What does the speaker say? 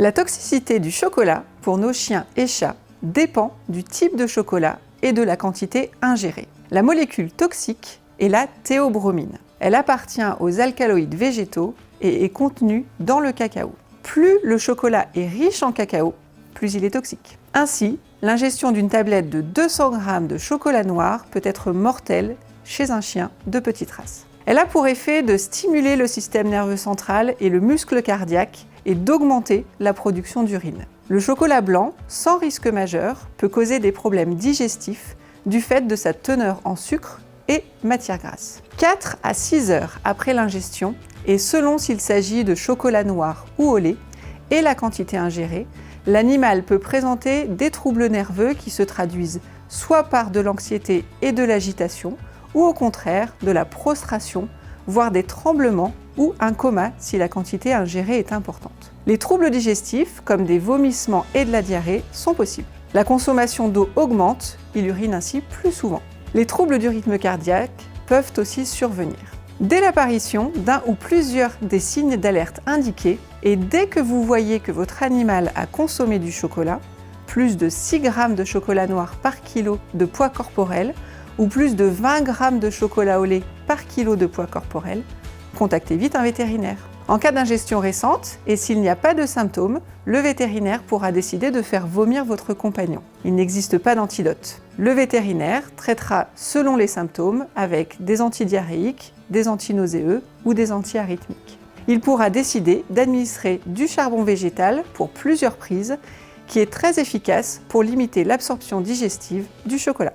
La toxicité du chocolat pour nos chiens et chats dépend du type de chocolat et de la quantité ingérée. La molécule toxique est la théobromine. Elle appartient aux alcaloïdes végétaux et est contenue dans le cacao. Plus le chocolat est riche en cacao, plus il est toxique. Ainsi, l'ingestion d'une tablette de 200 g de chocolat noir peut être mortelle chez un chien de petite race. Elle a pour effet de stimuler le système nerveux central et le muscle cardiaque et d'augmenter la production d'urine. Le chocolat blanc, sans risque majeur, peut causer des problèmes digestifs du fait de sa teneur en sucre et matières grasses. 4 à 6 heures après l'ingestion, et selon s'il s'agit de chocolat noir ou au lait, et la quantité ingérée, l'animal peut présenter des troubles nerveux qui se traduisent soit par de l'anxiété et de l'agitation, ou au contraire de la prostration, voire des tremblements ou un coma si la quantité ingérée est importante. Les troubles digestifs, comme des vomissements et de la diarrhée, sont possibles. La consommation d'eau augmente, il urine ainsi plus souvent. Les troubles du rythme cardiaque peuvent aussi survenir. Dès l'apparition d'un ou plusieurs des signes d'alerte indiqués, et dès que vous voyez que votre animal a consommé du chocolat, plus de 6 g de chocolat noir par kilo de poids corporel, ou plus de 20 g de chocolat au lait par kilo de poids corporel, contactez vite un vétérinaire. En cas d'ingestion récente, et s'il n'y a pas de symptômes, le vétérinaire pourra décider de faire vomir votre compagnon. Il n'existe pas d'antidote. Le vétérinaire traitera selon les symptômes avec des antidiarrhéiques, des antinauséeux ou des antiarythmiques. Il pourra décider d'administrer du charbon végétal pour plusieurs prises, qui est très efficace pour limiter l'absorption digestive du chocolat.